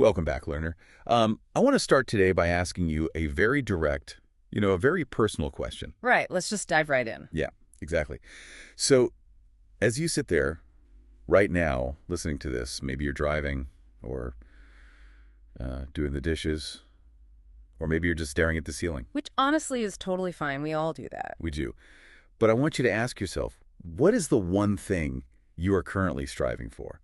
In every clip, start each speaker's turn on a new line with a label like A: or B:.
A: Welcome back, learner. I want to start today by asking you a very direct, a very personal question.
B: Right, let's just dive right in.
A: Yeah, exactly. So, as you sit there right now listening to this, maybe you're driving or doing the dishes, or maybe you're just staring at the ceiling.
B: Which honestly is totally fine. We all do that.
A: We do. But I want you to ask yourself, what is the one thing you are currently striving for?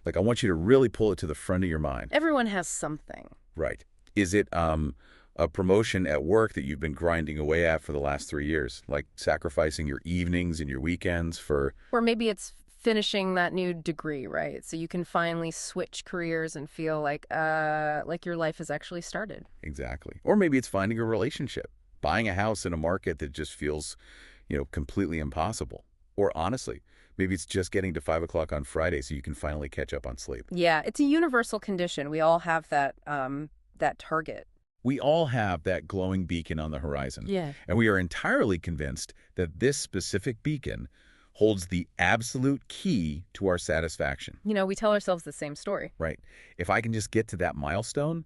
A: Like, I want you to really pull it to the front of your mind.
B: Everyone has something.
A: Right. Is it a promotion at work that you've been grinding away at for the last 3 years, like sacrificing your evenings and your weekends for...
B: Or maybe it's finishing that new degree, right? So you can finally switch careers and feel like your life has actually started.
A: Exactly. Or maybe it's finding a relationship, buying a house in a market that just feels, completely impossible. Or honestly, maybe it's just getting to 5 o'clock on Friday so you can finally catch up on sleep.
B: Yeah, it's a universal condition. We all have that target.
A: We all have that glowing beacon on the horizon.
B: Yeah.
A: And we are entirely convinced that this specific beacon holds the absolute key to our satisfaction.
B: We tell ourselves the same story.
A: Right. If I can just get to that milestone,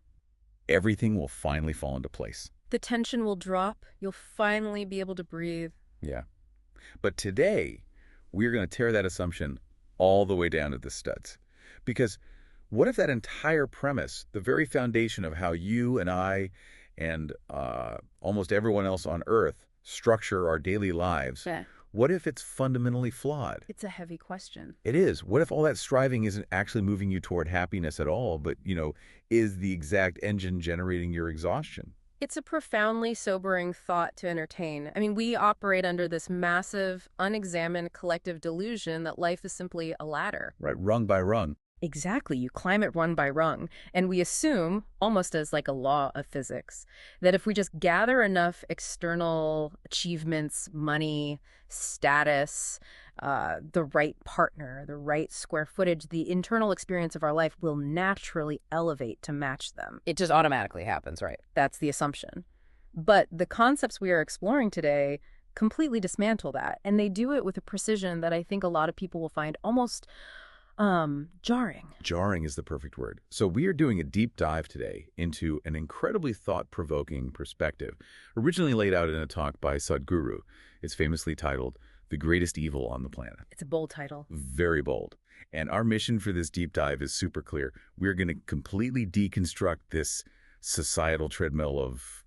A: everything will finally fall into place.
B: The tension will drop. You'll finally be able to breathe.
A: Yeah. But today, we're going to tear that assumption all the way down to the studs. Because what if that entire premise, the very foundation of how you and I and almost everyone else on Earth structure our daily lives,
B: Yeah.
A: what if it's fundamentally flawed?
B: It's a heavy question.
A: It is. What if all that striving isn't actually moving you toward happiness at all, but, is the exact engine generating your exhaustion?
B: It's a profoundly sobering thought to entertain. I mean, we operate under this massive, unexamined collective delusion that life is simply a ladder.
A: Right, rung by rung.
B: Exactly. You climb it rung by rung. And we assume, almost as like a law of physics, that if we just gather enough external achievements, money, status, the right partner, the right square footage, the internal experience of our life will naturally elevate to match them. It just automatically happens, right? That's the assumption. But the concepts we are exploring today completely dismantle that. And they do it with a precision that I think a lot of people will find almost jarring.
A: Jarring is the perfect word. So we are doing a deep dive today into an incredibly thought-provoking perspective, originally laid out in a talk by Sadhguru. It's famously titled, "The Greatest Evil on the Planet."
B: It's a bold title.
A: Very bold. And our mission for this deep dive is super clear. We're going to completely deconstruct this societal treadmill of,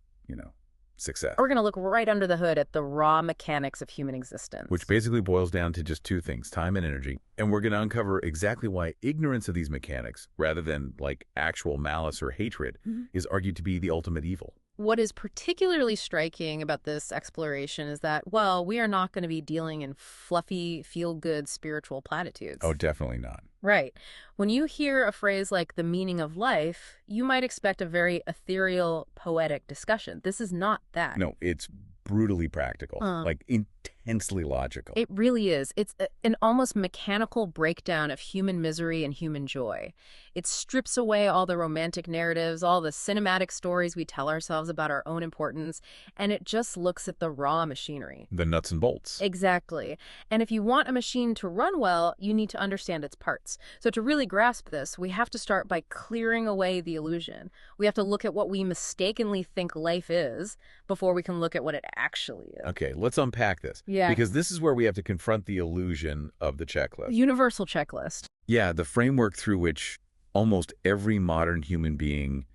A: success.
B: We're going to look right under the hood at the raw mechanics of human existence.
A: Which basically boils down to just two things, time and energy. And we're going to uncover exactly why ignorance of these mechanics, rather than like actual malice or hatred, is argued to be the ultimate evil.
B: What is particularly striking about this exploration is that, well, we are not going to be dealing in fluffy, feel-good spiritual platitudes.
A: Oh, definitely not.
B: Right. When you hear a phrase like the meaning of life, you might expect a very ethereal, poetic discussion. This is not that.
A: No, it's brutally practical, like intensely logical.
B: It really is. It's an almost mechanical breakdown of human misery and human joy. It strips away all the romantic narratives, all the cinematic stories we tell ourselves about our own importance, and it just looks at the raw machinery.
A: The nuts and bolts.
B: Exactly. And if you want a machine to run well, you need to understand its parts. So to really grasp this, we have to start by clearing away the illusion. We have to look at what we mistakenly think life is before we can look at what it actually is.
A: Okay, let's unpack this.
B: Yeah.
A: Because this is where we have to confront the illusion of the checklist.
B: Universal checklist.
A: Yeah, the framework through which almost every modern human being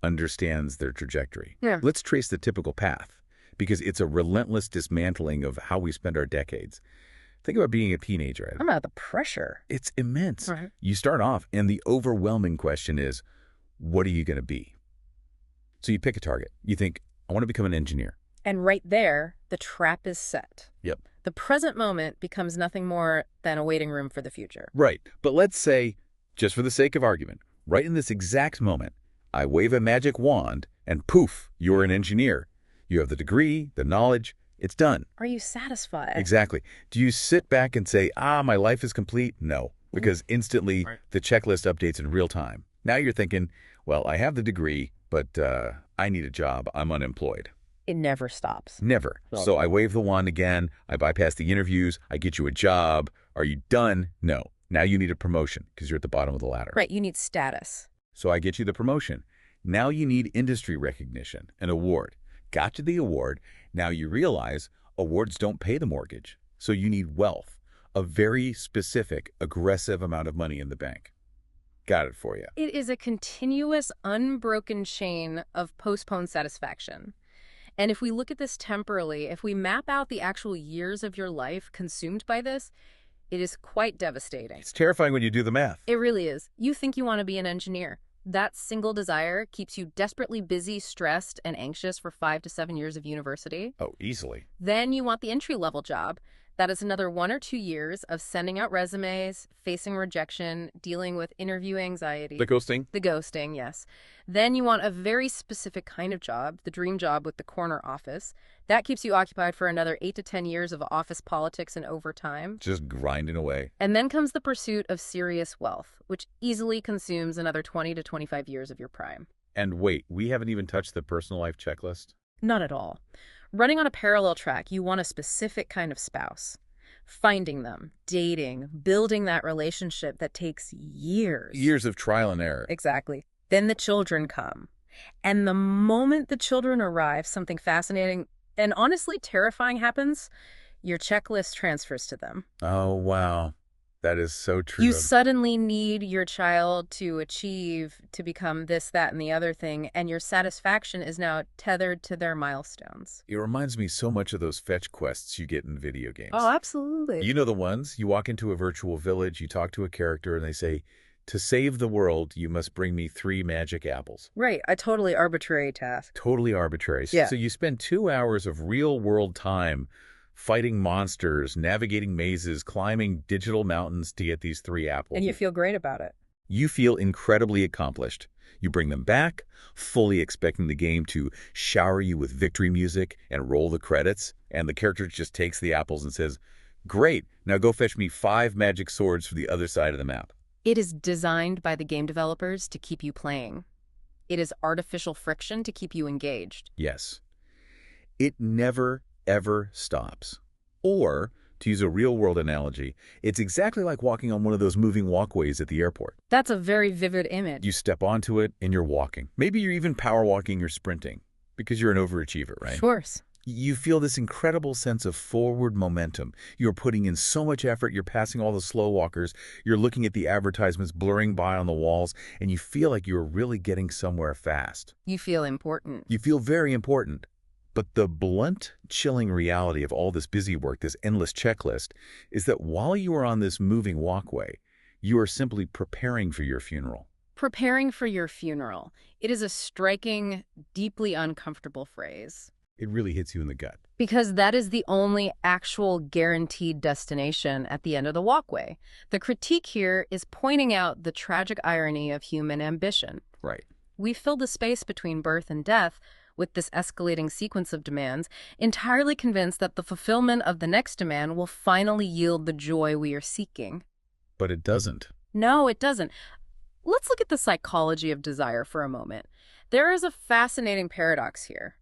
A: understands their trajectory.
B: Yeah.
A: Let's trace the typical path, because it's a relentless dismantling of how we spend our decades. Think about being a teenager.
B: I'm about the pressure.
A: It's immense.
B: Right.
A: You start off, and the overwhelming question is, what are you going to be? So you pick a target. You think, I want to become an engineer.
B: And right there, the trap is set.
A: Yep.
B: The present moment becomes nothing more than a waiting room for the future.
A: Right. But let's say, just for the sake of argument, right in this exact moment, I wave a magic wand and poof, you're an engineer. You have the degree, the knowledge, it's done.
B: Are you satisfied?
A: Exactly. Do you sit back and say, my life is complete? No, because instantly the checklist updates in real time. Now you're thinking, well, I have the degree, but I need a job. I'm unemployed.
B: It never stops.
A: Never. So I wave the wand again. I bypass the interviews. I get you a job. Are you done? No. Now you need a promotion because you're at the bottom of the ladder.
B: Right, you need status.
A: So I get you the promotion. Now you need industry recognition, an award. Got you the award. Now you realize awards don't pay the mortgage. So you need wealth, a very specific, aggressive amount of money in the bank. Got it for you.
B: It is a continuous, unbroken chain of postponed satisfaction. And if we look at this temporally, if we map out the actual years of your life consumed by this, it is quite devastating.
A: It's terrifying when you do the math.
B: It really is. You think you want to be an engineer. That single desire keeps you desperately busy, stressed, and anxious for 5 to 7 years of university.
A: Oh, easily.
B: Then you want the entry-level job. That is another 1 or 2 years of sending out resumes, facing rejection, dealing with interview anxiety.
A: The ghosting?
B: The ghosting, yes. Then you want a very specific kind of job, the dream job with the corner office. That keeps you occupied for another 8 to 10 years of office politics and overtime.
A: Just grinding away.
B: And then comes the pursuit of serious wealth, which easily consumes another 20 to 25 years of your prime.
A: And wait, we haven't even touched the personal life checklist?
B: Not at all. Running on a parallel track, you want a specific kind of spouse. Finding them, dating, building that relationship that takes years.
A: Years of trial and error.
B: Exactly. Then the children come. And the moment the children arrive, something fascinating and honestly terrifying happens. Your checklist transfers to them.
A: Oh, wow. That is so true.
B: You suddenly need your child to achieve, to become this, that, and the other thing, and your satisfaction is now tethered to their milestones.
A: It reminds me so much of those fetch quests you get in video games.
B: Oh, absolutely.
A: You know the ones? You walk into a virtual village, you talk to a character, and they say, to save the world, you must bring me 3 magic apples.
B: Right, a totally arbitrary task.
A: Totally arbitrary.
B: Yeah.
A: So you spend 2 hours of real-world time fighting monsters, navigating mazes, climbing digital mountains to get these 3 apples.
B: And you feel great about it.
A: You feel incredibly accomplished. You bring them back, fully expecting the game to shower you with victory music and roll the credits, and the character just takes the apples and says, great, now go fetch me 5 magic swords for the other side of the map.
B: It is designed by the game developers to keep you playing. It is artificial friction to keep you engaged.
A: Yes. It never, ever stops. Or, to use a real-world analogy, it's exactly like walking on one of those moving walkways at the airport.
B: That's a very vivid image.
A: You step onto it and you're walking. Maybe you're even power walking or sprinting because you're an overachiever, right?
B: Of course.
A: You feel this incredible sense of forward momentum. You're putting in so much effort. You're passing all the slow walkers. You're looking at the advertisements blurring by on the walls, and you feel like you're really getting somewhere fast.
B: You feel important.
A: You feel very important. But the blunt, chilling reality of all this busy work, this endless checklist, is that while you are on this moving walkway, you are simply preparing for your funeral.
B: Preparing for your funeral. It is a striking, deeply uncomfortable phrase.
A: It really hits you in the gut.
B: Because that is the only actual guaranteed destination at the end of the walkway. The critique here is pointing out the tragic irony of human ambition.
A: Right.
B: We fill the space between birth and death with this escalating sequence of demands, entirely convinced that the fulfillment of the next demand will finally yield the joy we are seeking.
A: But it doesn't.
B: No, it doesn't. Let's look at the psychology of desire for a moment. There is a fascinating paradox here.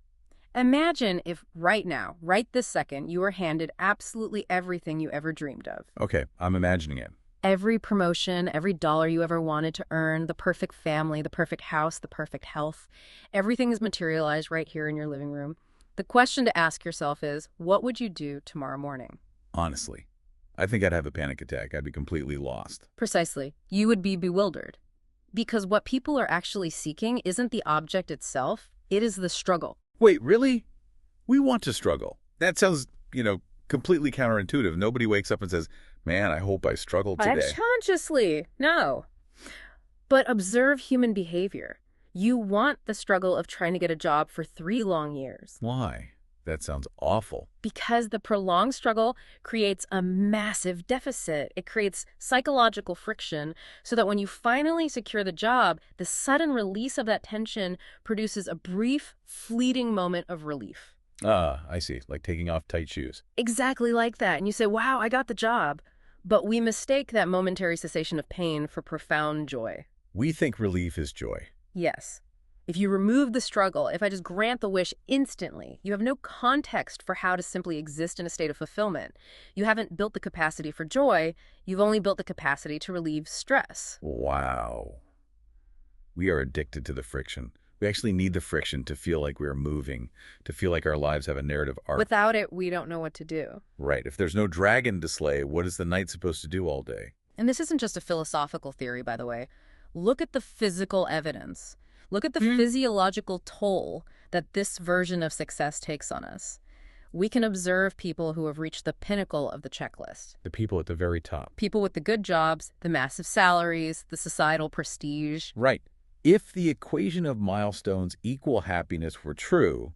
B: Imagine if right now, right this second, you were handed absolutely everything you ever dreamed of.
A: Okay, I'm imagining it.
B: Every promotion, every dollar you ever wanted to earn, the perfect family, the perfect house, the perfect health. Everything is materialized right here in your living room. The question to ask yourself is, what would you do tomorrow morning?
A: Honestly, I think I'd have a panic attack. I'd be completely lost.
B: Precisely. You would be bewildered. Because what people are actually seeking isn't the object itself, it is the struggle.
A: Wait, really? We want to struggle. That sounds, completely counterintuitive. Nobody wakes up and says, man, I hope I struggled today.
B: Unconsciously, no. But observe human behavior. You want the struggle of trying to get a job for 3 long years.
A: Why? That sounds awful.
B: Because the prolonged struggle creates a massive deficit. It creates psychological friction so that when you finally secure the job, the sudden release of that tension produces a brief, fleeting moment of relief.
A: Ah, I see. Like taking off tight shoes.
B: Exactly like that. And you say, wow, I got the job. But we mistake that momentary cessation of pain for profound joy.
A: We think relief is joy.
B: Yes. If you remove the struggle, if I just grant the wish instantly, you have no context for how to simply exist in a state of fulfillment. You haven't built the capacity for joy. You've only built the capacity to relieve stress.
A: Wow. We are addicted to the friction. We actually need the friction to feel like we are moving, to feel like our lives have a narrative arc.
B: Without it, we don't know what to do.
A: Right. If there's no dragon to slay, what is the knight supposed to do all day?
B: And this isn't just a philosophical theory, by the way. Look at the physical evidence. Look at the physiological toll that this version of success takes on us. We can observe people who have reached the pinnacle of the checklist.
A: The people at the very top.
B: People with the good jobs, the massive salaries, the societal prestige.
A: Right. If the equation of milestones equal happiness were true,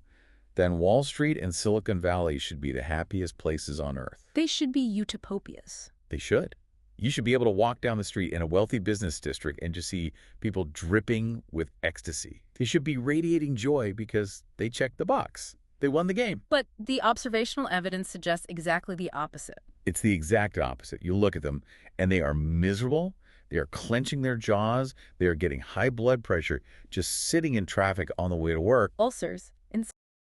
A: then Wall Street and Silicon Valley should be the happiest places on earth.
B: They should be utopias.
A: They should. You should be able to walk down the street in a wealthy business district and just see people dripping with ecstasy. They should be radiating joy because they checked the box. They won the game.
B: But the observational evidence suggests exactly the opposite.
A: It's the exact opposite. You look at them, and they are miserable. They are clenching their jaws. They are getting high blood pressure just sitting in traffic on the way to work.
B: Ulcers,